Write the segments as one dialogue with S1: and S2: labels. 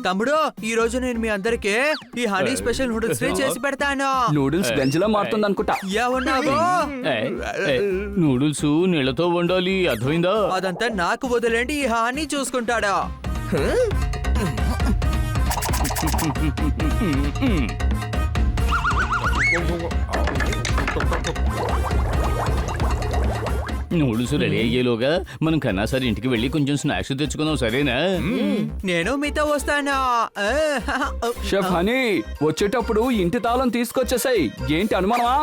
S1: తమ్ముడు ఈ రోజు నేను మీ అందరికి ఈ హనీ స్పెషల్ నూడిల్స్ చేసి పెడతాను.
S2: నూడిల్స్ గంజిలా మారుతుంది అనుకుంటా.
S1: ఏమన్నావు?
S3: నూడిల్స్ నీళ్లతో వండాలి, అర్థమైందా?
S1: అదంతా నాకు వదిలేండి, ఈ హనీ చూసుకుంటాడా.
S3: నూడిల్స్ రెడీ అయ్యేలోగా మనం కన్నా సరే ఇంటికి వెళ్ళి కొంచెం స్నాక్స్ తెచ్చుకుందాం, సరేనా?
S1: నేను మీతో వస్తాను.
S2: షెఫ్ హనీ, వచ్చేటప్పుడు ఇంటి తాళం తీసుకొచ్చేసాయి. ఏంటి అనుమానమా?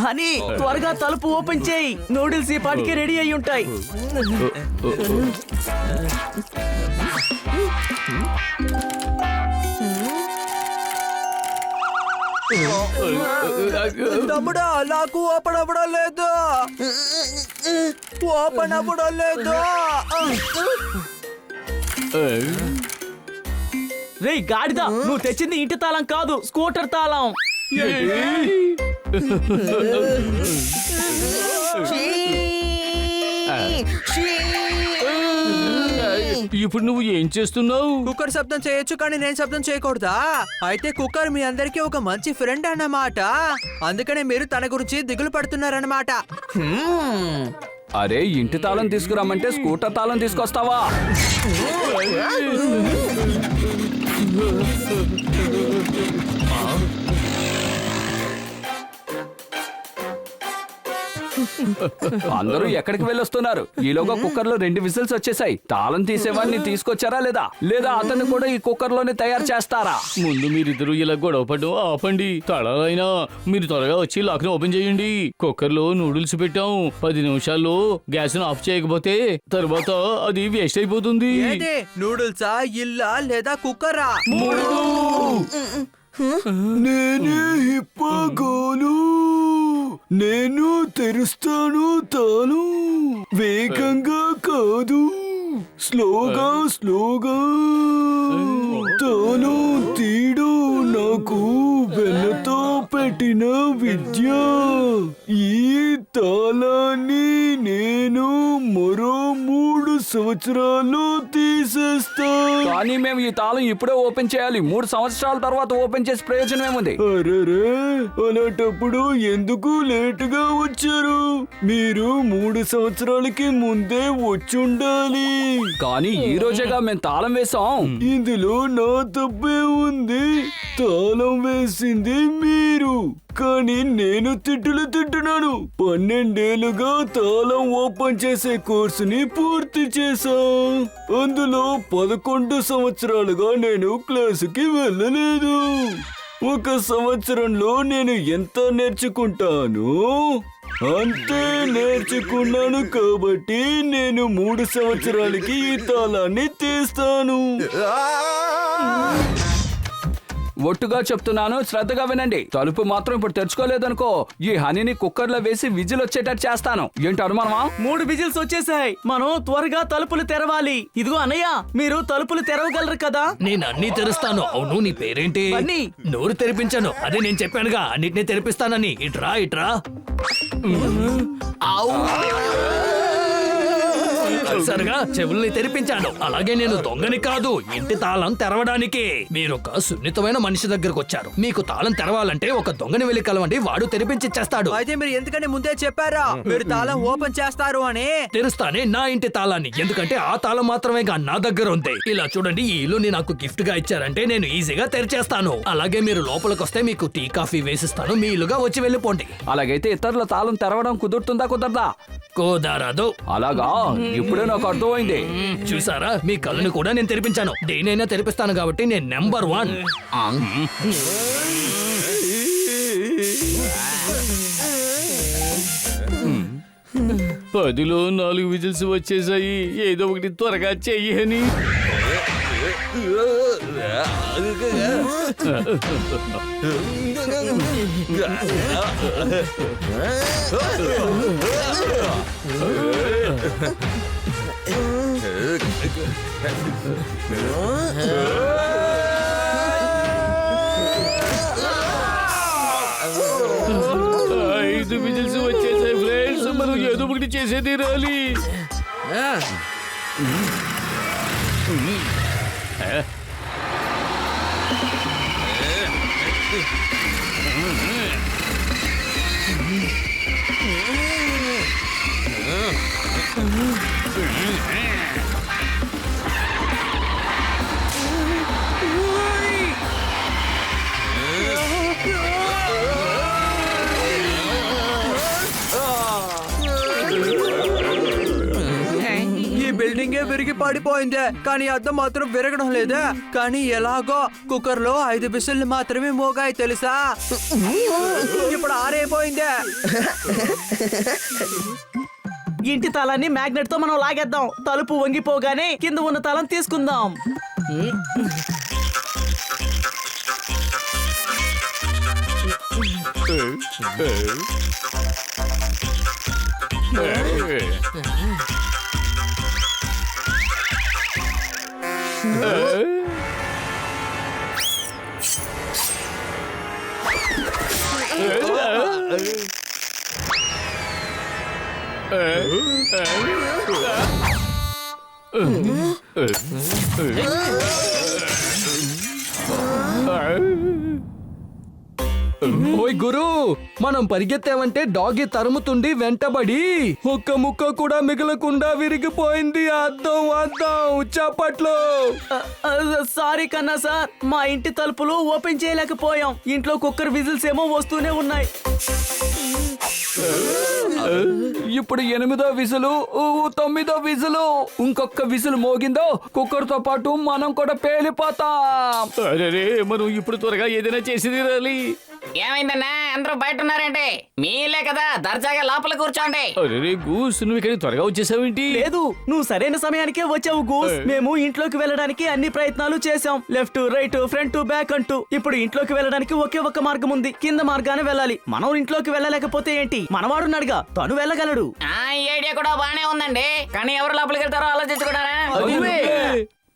S4: హనీ, త్వరగా తలుపు ఓపెన్ చేయి. నూడిల్స్ ఈ పాటికి రెడీ అయి ఉంటాయి.
S1: తమ్ముడా, నాకు ఓపెన్ అవ్వడం లేదు. ఓపెన్ అవ్వడం లేదు.
S4: రేయ్ గాడిద, నువ్వు తెచ్చింది ఇంటి తాళం కాదు, స్కూటర్ తాళం.
S3: ఇప్పుడు నువ్వు ఏం చేస్తున్నావు?
S1: కుక్కర్ శబ్దం చేయొచ్చు, కానీ నేను శబ్దం చేయకూడదా? అయితే కుక్కర్ మీ అందరికి ఒక మంచి ఫ్రెండ్ అన్నమాట. అందుకనే మీరు తన గురించి దిగులు పడుతున్నారన్నమాట.
S2: అరే, ఇంటి తాళం తీసుకురామంటే స్కూటర్ తాళం తీసుకొస్తావా? అందరూ ఎక్కడికి వెళ్ళొస్తున్నారు? ఈలోగా కుక్కర్ లో 2 విజిల్స్ వచ్చేసాయి. తాళం తీసేవాడిని తీసుకొచ్చారా లేదా? లేదా అతన్ని కూడా ఈ కుక్కర్ లోనే తయారు చేస్తారా?
S3: ముందు మీరిద్దరు ఇలా గొడవపడ్డం ఆపండి. తళాలైనా మీరు త్వరగా వచ్చి లాక్ ని ఓపెన్ చేయండి. కుక్కర్ లో నూడిల్స్ పెట్టాం. 10 నిమిషాల్లో గ్యాస్ ని ఆఫ్ చేయకపోతే తర్వాత అది వేస్ట్ అయిపోతుంది.
S1: నూడిల్సా, ఇల్లా లేదా కుక్కరా?
S5: నేనే హిప్పగోను. నేను తెరుస్తాను తాను. వేగంగా కాదు, స్లోగా స్లోగా. తాను తీడు నాకు వెన్నతో పెట్టిన విద్య. ఈ తాళాన్ని నేను మరో 3 సంవత్సరాలు తీసేస్తా.
S2: కానీ మేము ఈ తాళం ఇప్పుడే ఓపెన్ చేయాలి. 3 సంవత్సరాల తర్వాత ఓపెన్ చేసి ప్రయోజనం ఏముంది?
S5: అరెరే, అలాంటప్పుడు ఎందుకు లేటుగా వచ్చారు? మీరు 3 సంవత్సరాలకి ముందే వచ్చుండాలి.
S2: కానీ ఈ రోజేగా మేము తాళం వేసాం.
S5: ఇందులో నా తప్పే ఉంది. తాళం వేసింది మీరు, కానీ నేను తిట్టులు తింటున్నాను. 12 ఏళ్లుగా తాళం ఓపెన్ చేసే కోర్సుని పూర్తి చేశా. అందులో 11 సంవత్సరాలుగా నేను క్లాసుకి వెళ్ళలేదు. 1 సంవత్సరంలో నేను ఎంత నేర్చుకుంటాను అంతే నేర్చుకున్నాను. కాబట్టి నేను 3 సంవత్సరాలకి ఈ తాళాన్ని తీస్తాను.
S2: ఒట్టుగా చెప్తున్నాను, శ్రద్ధగా వినండి. తలుపు మాత్రం ఇప్పుడు తెరుచుకోలేదనుకో, ఈ హనీని కుక్కర్ లో వేసి విజిల్ వచ్చేటట్టు చేస్తాను. ఏంటి అనుమానమా?
S4: 3 విజిల్స్ వచ్చేసాయి. మనం త్వరగా తలుపులు తెరవాలి. ఇదిగో అన్నయ్య, మీరు తలుపులు తెరవగలరు కదా?
S6: నేను అన్ని తెరుస్తాను. అవును, నీ పేరేంటి?
S4: బన్నీ.
S6: నోరు తెరిపించాను, అదే నేను చెప్పానుగా, అన్నిటినీ తెరిపిస్తానని. ఇట్రా ఇట్రా. సరిగా చెవుల్ని తెరిపించాను. అలాగే నేను దొంగని కాదు, ఇంటి తాళం తెరవడానికి. మీరు ఒక సున్నితమైన మనిషి దగ్గరకు వచ్చారు. మీకు తాళం తెరవాలంటే ఒక దొంగని వెళ్ళి కలవండి, వాడు తెరిపించి ఇచ్చేస్తాడు.
S1: అయితే మీరు ఎందుకని ముందే చెప్పారా మీరు తాళం ఓపెన్ చేస్తారు అని?
S6: తెరుస్తానే నా ఇంటి తాళాన్ని, ఎందుకంటే ఆ తాళం మాత్రమేగా నా దగ్గర ఉంది. ఇలా చూడండి, ఈ ఇల్లుని నాకు గిఫ్ట్ గా ఇచ్చారంటే నేను ఈజీగా తెరిచేస్తాను. అలాగే మీరు లోపలికి వస్తే మీకు టీ కాఫీ వేసిస్తాను. మీ ఇల్లుగా వచ్చి వెళ్ళిపోండి.
S2: అలాగైతే ఇతరుల తాళం తెరవడం కుదురుతుందా కుదరదా?
S6: కుదరదు.
S2: అలాగా, ఇప్పుడే నాకు అర్థమైంది.
S6: చూసారా, మీ కళ్ళని కూడా నేను తెరిపించాను. దేనైనా తెరిపిస్తాను కాబట్టి నేను నెంబర్ 1.
S3: 10లో 4 విజిల్స్ వచ్చేసాయి. ఏదో ఒకటి త్వరగా చెయ్యని. ఏదో ఒకటి చేసే తీరాలి.
S1: ఈ బిల్డింగే విరిగి పడిపోయిందే, కానీ అద్దం మాత్రం విరగడం లేదే. కానీ ఎలాగో కుక్కర్ లో 5 విసిల్లు మాత్రమే మోగాయి తెలుసా. ఇప్పుడు ఆరైపోయిందే.
S4: ఇంటి తాళాన్ని మ్యాగ్నెట్ తో మనం లాగేద్దాం. తలుపు వంగిపోగానే కింద ఉన్న తాళం తీసుకుందాం.
S6: ఓయ్ గురు, మనం పరిగెత్తామంటే డాగి తరుముతుండి వెంటబడి ఒక్క ముక్క కూడా మిగలకుండా విరిగిపోయింది. అద్దం చప్పట్లు.
S4: సారీ కన్నా సార్, మా ఇంటి తలుపులు ఓపెన్ చేయలేకపోయాం. ఇంట్లో కుక్కర్ విజిల్స్ ఏమో వస్తూనే ఉన్నాయి.
S2: ఇప్పుడు 8వ విసులు, 9వ విసులు. ఇంకొక విసులు మోగిందో కుక్కర్ తో పాటు మనం కూడా పేలిపోతాం.
S3: అరే మనం ఇప్పుడు త్వరగా ఏదైనా చేసి తీరాలి.
S7: ఏమైందన్నా అందరూ బయట ఉన్నారేంటి? మీలే కదా దర్జాగా లోపల కూర్చోండి.
S3: అరే గూస్, నువ్వు ఇక్కడ త్వరగా వచ్చేసావేంటి?
S4: లేదు, నువ్వు సరైన సమయానికే వచ్చావు గూస్. మేము ఇంట్లోకి వెళ్ళడానికి అన్ని ప్రయత్నాలు చేశాం. లెఫ్ట్, రైట్, ఫ్రంట్, బ్యాక్ అంటూ. ఇప్పుడు ఇంట్లోకి వెళ్ళడానికి ఒకే ఒక్క మార్గం ఉంది. కింద మార్గానే వెళ్ళాలి. మనం ఇంట్లోకి వెళ్ళలేకపోతే ఏంటి? మనవాడున్నాడుగా, తను వెళ్ళగలడు.
S7: ఈ ఐడియా కూడా బానే ఉందండి, కానీ ఎవరు లోపలికి వెళ్తారో ఆలోచించుకున్నారా?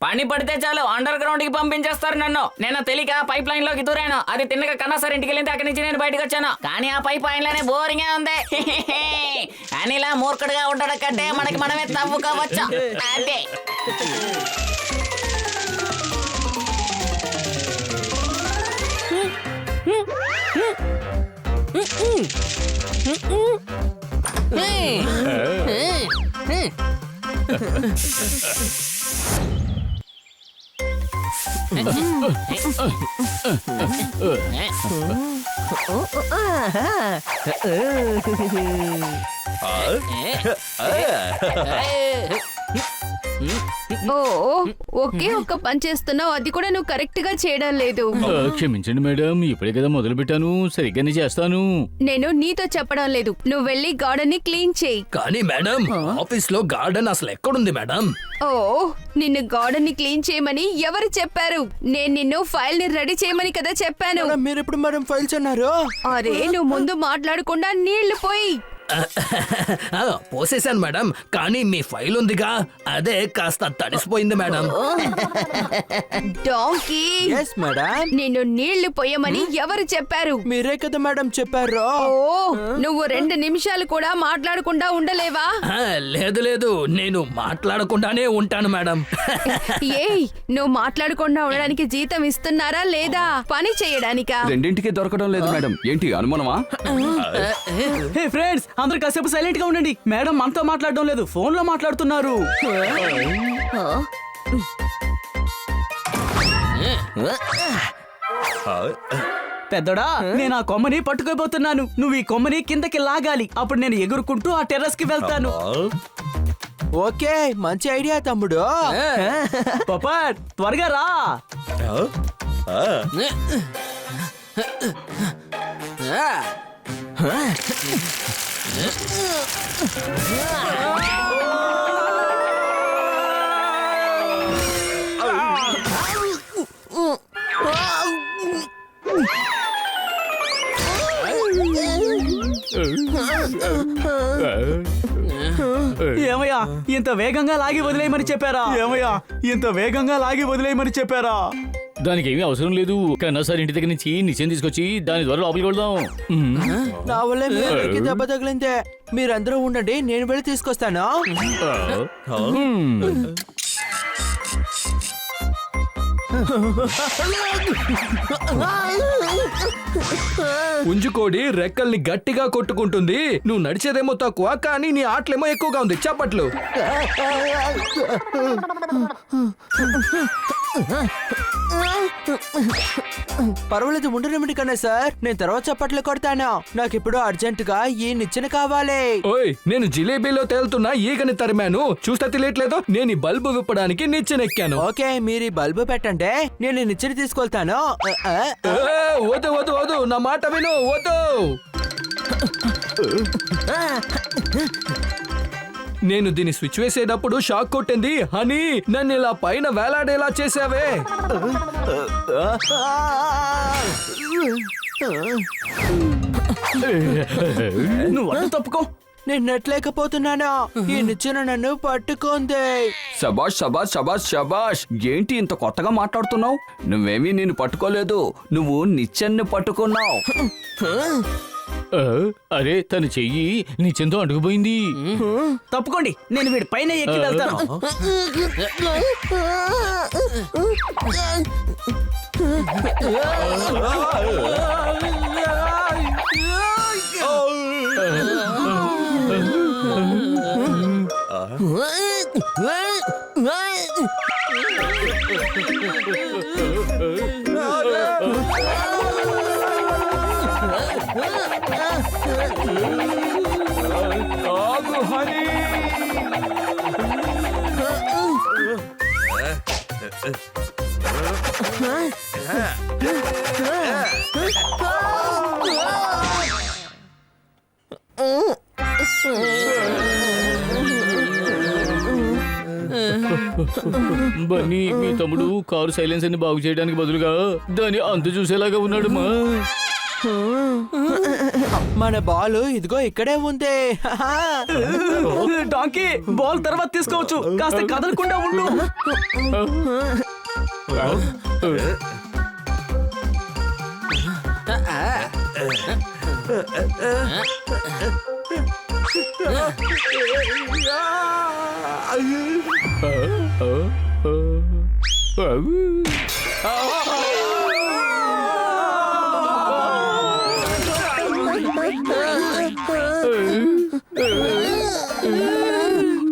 S7: పని పడితే చాలు అండర్ గ్రౌండ్ కి పంపించేస్తారు నన్ను. నేను తెలియక పైప్ లైన్ లోకి దూరాను. అది తిన్నగా కన్నా సార్ ఇంటికి వెళ్ళింది. అక్కడి నుంచి నేను బయటకు వచ్చాను. కానీ ఆ పైప్ లైన్ లోనే బోరింగ్ ఉంది. అని ఇలా మూర్ఖుడుగా ఉండడం కంటే మనకి మనమే తవ్వుకోవచ్చు. అదే
S8: ఓ, ఒకే ఒక్క పని చేస్తున్నావు, అది కూడా నువ్వు కరెక్ట్ గా చేయడం లేదు.
S3: క్షమించండి మేడం, ఇప్పుడే కదా మొదలు పెట్టాను. సరిగ్గానే చేస్తాను.
S8: నేను నీతో చెప్పడం లేదు, నువ్వు వెళ్ళి గార్డెన్ ని క్లీన్ చేయి.
S6: కానీ మేడం, ఆఫీస్ లో గార్డెన్ అసలు ఎక్కడుంది మేడం?
S8: ఓ, నిన్ను గార్డెన్ ని క్లీన్ చేయమని ఎవరు చెప్పారు? నేను నిన్ను ఫైల్ ని రెడీ చేయమని కదా చెప్పాను.
S1: మీరు ఇప్పుడు మేడం ఫైల్స్ అన్నారు.
S8: అరే, నువ్వు ముందు మాట్లాడకుండా నీళ్లు పోయి.
S6: పోసేశాను మేడం, కానీ మీ ఫైల్ ఉందిగా, అదే కాస్త తడిసిపోయింది మేడం.
S8: Donkey,
S1: yes madam.
S8: నిన్ను నీళ్లు పోయమని ఎవరు చెప్పారు?
S1: మీరే కదా మేడం చెప్పారు.
S8: ఓ, నువ్వు 2 నిమిషాలు కూడా మాట్లాడకుండా ఉండలేవా?
S6: లేదు, నేను మాట్లాడకుండానే ఉంటాను మేడం.
S8: ఏయ్, నువ్వు మాట్లాడకుండా ఉండడానికి జీతం ఇస్తున్నారా లేదా పని చేయడానికా?
S2: రెండింటికి దొరకడం లేదు మేడం. ఏంటి అనుమానమా?
S4: హే ఫ్రెండ్స్, అందరూ కాసేపు సైలెంట్ గా ఉండండి. మేడం మనతో మాట్లాడడం లేదు, ఫోన్ లో మాట్లాడుతున్నారు. పెద్దోడా, నేను ఆ కొమ్మని పట్టుకోబోతున్నాను. నువ్వు ఈ కొమ్మని కిందకి లాగాలి. అప్పుడు నేను ఎగురుకుంటూ ఆ టెర్రస్ కి వెళ్తాను.
S1: ఓకే, మంచి ఐడియా తమ్ముడు.
S4: పపాట్, త్వరగా రా. ఏమయ్యా, ఇంత వేగంగా లాగి వదిలేయమని చెప్పారా? ఏమయ్యా, ఇంత వేగంగా లాగి వదిలేయమని చెప్పారా?
S3: దానికి ఏమీ అవసరం లేదు కన్నా సార్ ఇంటి దగ్గర నుంచి నిశ్చయం తీసుకొచ్చి దాని ద్వారా లోపలికి వెళ్దాం.
S1: నా వల్లే మీ అందరికీ దెబ్బ తగిలిందే. మీరందరూ ఉండండి, నేను వెళ్ళి తీసుకొస్తాను.
S6: పుంజుకోడి రెక్కల్ని గట్టిగా కొట్టుకుంటుంది. నువ్వు నడిచేదేమో తక్కువ, కానీ నీ ఆటలేమో ఎక్కువగా ఉంది. చప్పట్లు.
S1: పర్వాలేదు, ఉండనివ్వండి కన్నా సార్, నేను తర్వాత చప్పట్లు కొడతాను. నాకు ఇప్పుడు అర్జెంట్ గా ఈ నిచ్చెన కావాలి.
S6: ఓయ్, నేను జిలేబీలో తేలుతున్నా ఈగని తరిమాను. చూస్తే తెలియట్లేదు, నేను ఈ బల్బు విప్పడానికి నిచ్చెనెక్కాను.
S1: ఓకే, మీరు ఈ బల్బు పెట్టండి, నేను ఈ నిచ్చెన తీసుకెళ్తాను.
S6: వద్దు వద్దు వద్దు, నా మాట విను, వద్దు. నేను దీన్ని స్విచ్ వేసేటప్పుడు షాక్ కొట్టింది. హనీ, నన్ను ఇలా పైన వేలాడేలా చేసావే.
S4: నువ్వు అడ్డు తప్పుకో.
S1: నేను నెట్లేకపోతున్నాను, ఈ నిచ్చెన నన్ను పట్టుకుంది.
S2: శబాష్ శబాష్ శబాష్ శబాష్. ఏంటి ఇంత కొత్తగా మాట్లాడుతున్నావు? నువ్వేమీ నేను పట్టుకోలేదు, నువ్వు నిచ్చెన్ని పట్టుకున్నావు.
S3: అరే తన చెయ్యి నిశ్చయంతో అంటుకుపోయింది.
S4: తప్పుకోండి, నేను వీడి పైన ఎక్కి వెళ్తాను.
S2: ఆగు హనీ.
S3: బన్నీ, మీ తమ్ముడు కారు సైలెన్సర్ ని బాగు చేయడానికి బదులుగా దాని అంత చూసేలాగా ఉన్నాడు మా.
S1: మన బాల్ ఇదిగో ఇక్కడే ఉంది.
S4: డాంకీ, బాల్ తర్వాత తీసుకోవచ్చు, కాస్త కదలకుండా ఉండు.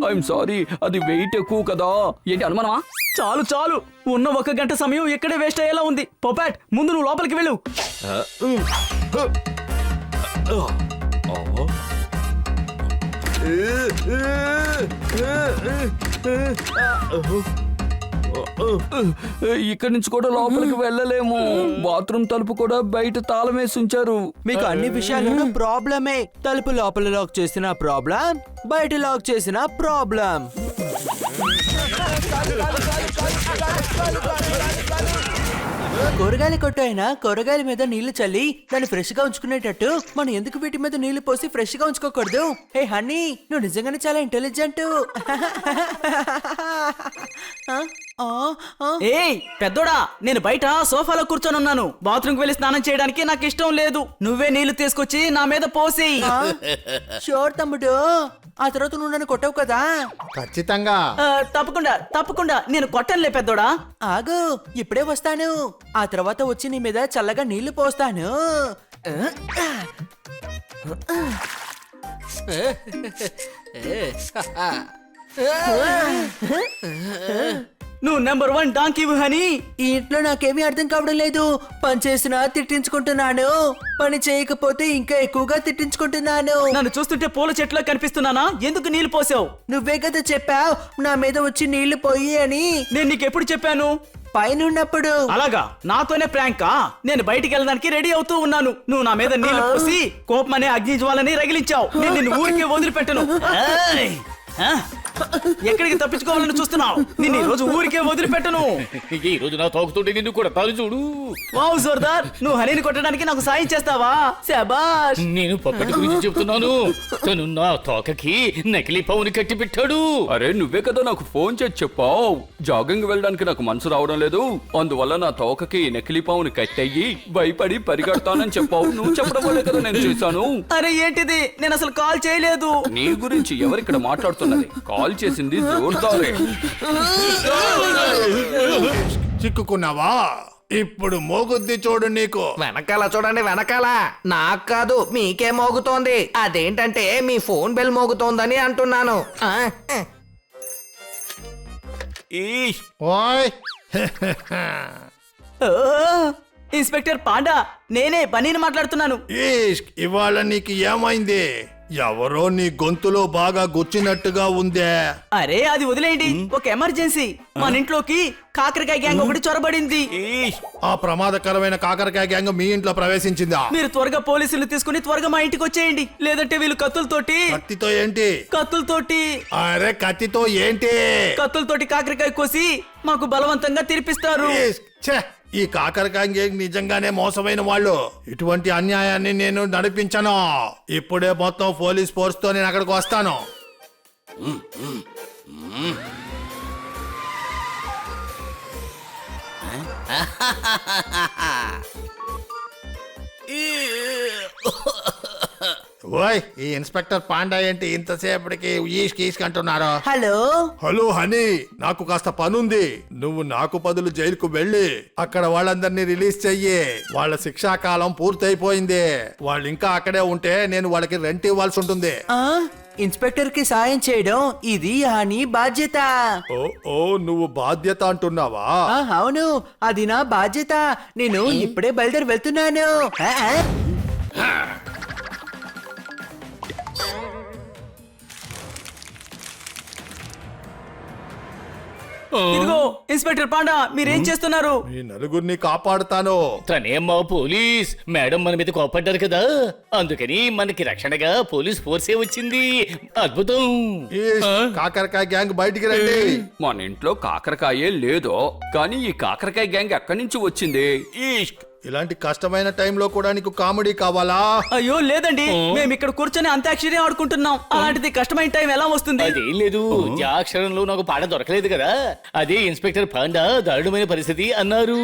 S2: ఐఎమ్ సారీ, అది వెయిట్ ఎక్కువ కదా. ఏంటి అనుమానమా?
S4: చాలు చాలు, ఉన్న 1 గంట సమయం ఇక్కడే వేస్ట్ అయ్యేలా ఉంది. పొపాట్, ముందు నువ్వు లోపలికి వెళ్ళు.
S2: ఇక్కడి నుంచి కూడా లోపలికి వెళ్ళలేము. బాత్రూమ్ తలుపు కూడా బయట తాళం వేసి ఉంచారు.
S1: మీకు అన్ని విషయాల్లోనూ ప్రాబ్లమే. తలుపు లోపల లాక్ చేసిన ప్రాబ్లం, బయట లాక్ చేసిన ప్రాబ్లం. కూరగాయల కొట్టు అయినా కూరగాయల మీద నీళ్లు చల్లి దాన్ని ఫ్రెష్ గా ఉంచుకునేటట్టు మనం ఎందుకు వీటి మీద నీళ్లు పోసి ఫ్రెష్ గా ఉంచుకోకూడదు? హే హనీ, నువ్వు నిజంగానే చాలా ఇంటెలిజెంట్.
S4: ఏయ్ పెద్దోడా, నేను బయట సోఫాలో కూర్చొని ఉన్నాను. బాత్రూమ్కి వెళ్ళి స్నానం చేయడానికి నాకు ఇష్టం లేదు. నువ్వే నీళ్లు తీసుకొచ్చి నా మీద పోసి.
S1: షోర్ తమ్ముడు, ఆ తర్వాత నువ్వు నన్ను కొట్టవు కదా?
S9: ఖచ్చితంగా.
S4: తప్పకుండా తప్పకుండా, నేను కొట్టనులే పెద్దోడా.
S1: ఆగు, ఇప్పుడే వస్తాను. ఆ తర్వాత వచ్చి నీ మీద చల్లగా నీళ్లు పోస్తాను.
S4: నువ్వు నెంబర్ 1 డాంకీ హనీ.
S1: ఈ ఇంట్లో నాకేమీ అర్థం కావడం లేదు. పని చేసినా తిట్టించుకుంటున్నాను, పని చేయకపోతే ఇంకా ఎక్కువగా తిట్టించుకుంటున్నాను.
S4: నన్ను చూస్తుంటే పూల చెట్టులో కనిపిస్తున్నానా? ఎందుకు నీళ్లు పోసావు?
S1: నువ్వే కదా చెప్పావు నా మీద వచ్చి నీళ్లు పోయి అని.
S4: నేను నీకు ఎప్పుడు చెప్పాను?
S1: పైన ఉన్నప్పుడు.
S4: అలాగా, నాతోనే ప్రాంకా? నేను బయటికి వెళ్ళడానికి రెడీ అవుతూ ఉన్నాను. నువ్వు నా మీద నీళ్లు పోసి కోపమనే అగ్ని జ్వాలని రగిలించావు. నేను నిన్ను ఊరికే వదిలిపెట్టను. ఏయ్! ఎక్కడికి తప్పించుకోవాలని చూస్తున్నావు? నిన్ను ఈ రోజు ఊరికే వదిలిపెట్టను.
S3: ఈ రోజు నా తోకతోటి నిన్ను కొడతాను చూడు.
S4: వావ్ సర్దార్, నువ్వు హనీని కొట్టడానికి నాకు సాయం చేస్తావా? శబాష్.
S3: నేను పప్పటి గురించి చెప్తున్నాను. తను నా తోకకి నకిలీ పౌని కట్టి పెట్టాడు.
S2: అరే నువ్వే కదా నాకు ఫోన్ చేసి చెప్పావు జాగింగ్ వెళ్ళడానికి నాకు మనసు రావడం లేదు, అందువల్ల నా తోకకి నకిలీ పావుని కట్టయ్యి భయపడి పరిగెడతానని చెప్పావు. నువ్వు చెప్పడం వల్లే కదా నేను చేశాను.
S4: అరే ఏంటిది? నేను అసలు కాల్ చేయలేదు.
S2: నీ గురించి ఎవరిక్కడ మాట్లాడుతున్నది? కాల్ చేసింది జోర్దారే.
S9: చిక్కుకున్నావా? ఇప్పుడు మోగుద్ది చూడు నీకు.
S10: వెనకాల చూడండి, వెనకాల. నాకు కాదు, మీకే మోగుతోంది. అదేంటంటే మీ ఫోన్ బెల్ మోగుతోందని అంటున్నాను.
S9: ఓయ్
S4: ఓ, ఇన్స్పెక్టర్ పాండా, నేనే బనీని మాట్లాడుతున్నాను.
S9: ఈష్క్, ఇవాళ నీకు ఏమైంది? ఎవరో నీ గొంతులో బాగా గుచ్చినట్టుగా ఉందే.
S4: అరే అది వదిలేయండి, ఒక ఎమర్జెన్సీ. మన ఇంట్లోకి కాకరకాయ గ్యాంగ్ ఒకటి చొరబడింది.
S9: ఆ ప్రమాదకరమైన కాకరకాయ గ్యాంగ్ మీ ఇంట్లో ప్రవేశించిందా?
S4: మీరు త్వరగా పోలీసులు తీసుకుని త్వరగా మా ఇంటికి వచ్చేయండి, లేదంటే వీళ్ళు కత్తులతోటి
S9: కత్తితో ఏంటి?
S4: కత్తులతోటి
S9: అరే కత్తితో ఏంటి?
S4: కత్తులతోటి కాకరకాయ కోసి మాకు బలవంతంగా తినిపిస్తారు.
S9: ఈష్క్, ఛే, ఈ కాకరకాయ గ్యాంగ్ నిజంగానే మోసమైన వాళ్ళు. ఇటువంటి అన్యాయాన్ని నేను నడిపించను. ఇప్పుడే మొత్తం పోలీస్ ఫోర్స్ తో నేను అక్కడికి వస్తాను. ఓయ్, ఈ ఇన్స్పెక్టర్ పాండా ఏంటి ఇంతసేపటికి ఈష్క్ అంటున్నారు?
S10: హలో,
S9: హలో హనీ, నాకు కాస్త పనుంది. నువ్వు నాకు బదులు జైలుకు వెళ్ళి అక్కడ వాళ్ళందరినీ రిలీజ్ చెయ్యి. వాళ్ళ శిక్షాకాలం పూర్తయిపోయింది. వాళ్ళు ఇంకా అక్కడే ఉంటే నేను వాళ్ళకి రెంట్ ఇవ్వాల్సి ఉంటుంది.
S1: ఇన్స్పెక్టర్ కి సాయం చేయడం ఇది హాని బాధ్యత.
S9: ఓ ఓ నువ్వు బాధ్యత అంటున్నావా?
S1: అవును, అది నా బాధ్యత. నేను ఇప్పుడే బయలుదేరి వెళ్తున్నాను.
S4: ఇదిగో ఇన్స్పెక్టర్ పాండా, మీరేం చేస్తున్నారు?
S9: ఈ నలుగురిని కాపాడుతాను.
S3: తనేమ్మా పోలీస్ మేడం మన మీద కోపడ్డారు కదా, అందుకని మనకి రక్షణగా పోలీస్ ఫోర్సే వచ్చింది. అద్భుతం.
S9: ఈష్క్, కాకరకాయ గ్యాంగ్ బయటికి రండి.
S2: మన ఇంట్లో కాకరకాయే లేదో, కానీ ఈ కాకరకాయ గ్యాంగ్ ఎక్కడి నుంచి వచ్చింది?
S9: ఈష్క్, ఇలాంటి కష్టమైన టైంలో కూడా నీకు కామెడీ కావాలా?
S4: అయ్యో లేదండి, మేము ఇక్కడ కూర్చొని అంత్యాక్షరి ఆడుకుంటున్నాం. అలాంటిది కష్టమైన టైం ఎలా వస్తుంది?
S3: అదేం లేదు, అక్షరంలో నాకు పాట దొరకలేదు కదా, అదే ఇన్స్పెక్టర్ పాండా దారుణమైన పరిస్థితి అన్నారు,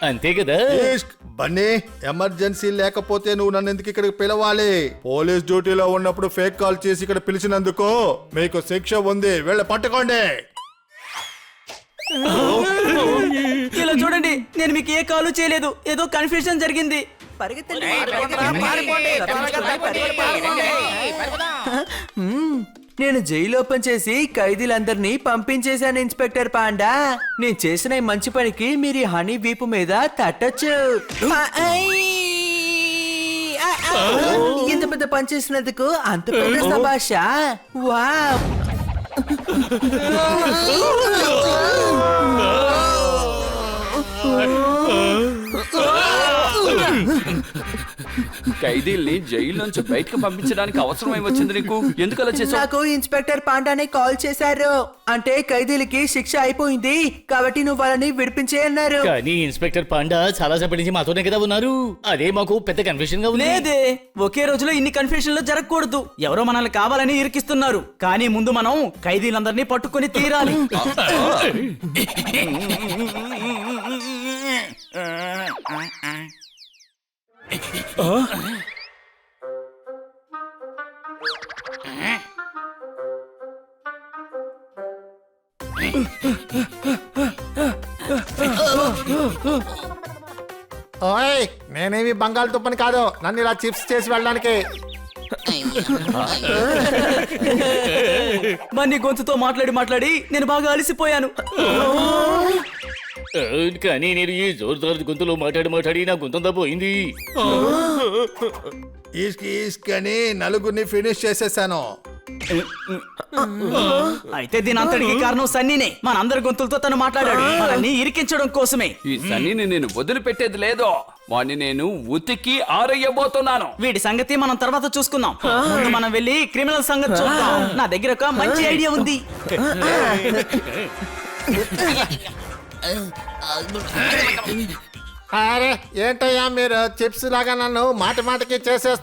S3: అంతే కదా.
S9: ఈష్క్, బన్నీ, ఎమర్జెన్సీ లేకపోతే నువ్వు నన్ను ఎందుకు ఇక్కడికి పిలవాలి? పోలీస్ డ్యూటీలో ఉన్నప్పుడు ఫేక్ కాల్ చేసి ఇక్కడ పిలిచినందుకు మీకు శిక్ష ఉంది. వెళ్ళి పట్టుకోండి.
S4: ఇలా చూడండి, నేను మీకు ఏ కాలు చేయలేదు, ఏదో కన్ఫ్యూజన్ జరిగింది.
S1: నేను జైలు ఓపెన్ చేసి ఖైదీలందరినీ పంపించేశాను ఇన్స్పెక్టర్ పాండా. నేను చేసిన ఈ మంచి పనికి మీరు ఈ హనీ వీపు మీద తట్టొచ్చు. ఇంత పెద్ద పని చేసినందుకు అంత పెద్ద శభాష. వావ్.
S2: ఖైదీల్ని జైలు నుంచి బయటకు పంపించడానికి అవసరం ఏమొచ్చింది నీకు? ఎందుకు అలా చేసావు?
S1: నాకు ఇన్స్పెక్టర్ పాండానే కాల్ చేశారు. అంటే ఖైదీలకి శిక్ష అయిపోయింది కాబట్టి నువ్వు వాళ్ళని విడిపించేయన్నారు.
S3: కానీ ఇన్స్పెక్టర్ పాండా చాలా సేపటి నుంచి మాతోనే కదా ఉన్నారు, అదే మాకు పెద్ద కన్ఫ్యూషన్ గా ఉంది.
S4: లేదే, ఒకే రోజులో ఇన్ని కన్ఫ్యూషన్లు జరగకూడదు. ఎవరో మనల్ని కావాలని ఇరికిస్తున్నారు, కానీ ముందు మనం ఖైదీలందరినీ పట్టుకొని తీరాలి.
S9: ఓయ్, నేనేమి బంగాళదుంపని కాదు నన్ను ఇలా చిప్స్ చేసి వెళ్ళడానికి.
S4: బన్నీ గొంతుతో మాట్లాడి నేను బాగా అలసిపోయాను.
S3: కానీ నేను ఈ జోరుదారు గొంతులో మాట్లాడి నా గొంతంతా పోయింది.
S9: ఈష్క్ అని నలుగురిని ఫినిష్ చేసేసాను.
S4: అయితే దీని అంతటికి కారణం సన్నీనే. మనందరి గొంతులతో తను మాట్లాడాడు, మనల్ని ఇరికించడం కోసమే.
S2: ఈ సన్నీని నేను వదిలిపెట్టేది లేదో. వాణ్ణి నేను ఉతికి ఆరయ్యబోతున్నాను.
S4: వీడి సంగతి మనం తర్వాత చూసుకుందాం. ముందు మనం వెళ్ళి క్రిమినల్ సంగతి చూద్దాం. నా దగ్గర ఒక మంచి ఐడియా ఉంది.
S9: అరే ఏంటయ్యా మీరు చిప్స్ లాగా నన్ను మాటి మాటికి చేసేస్తున్నారు.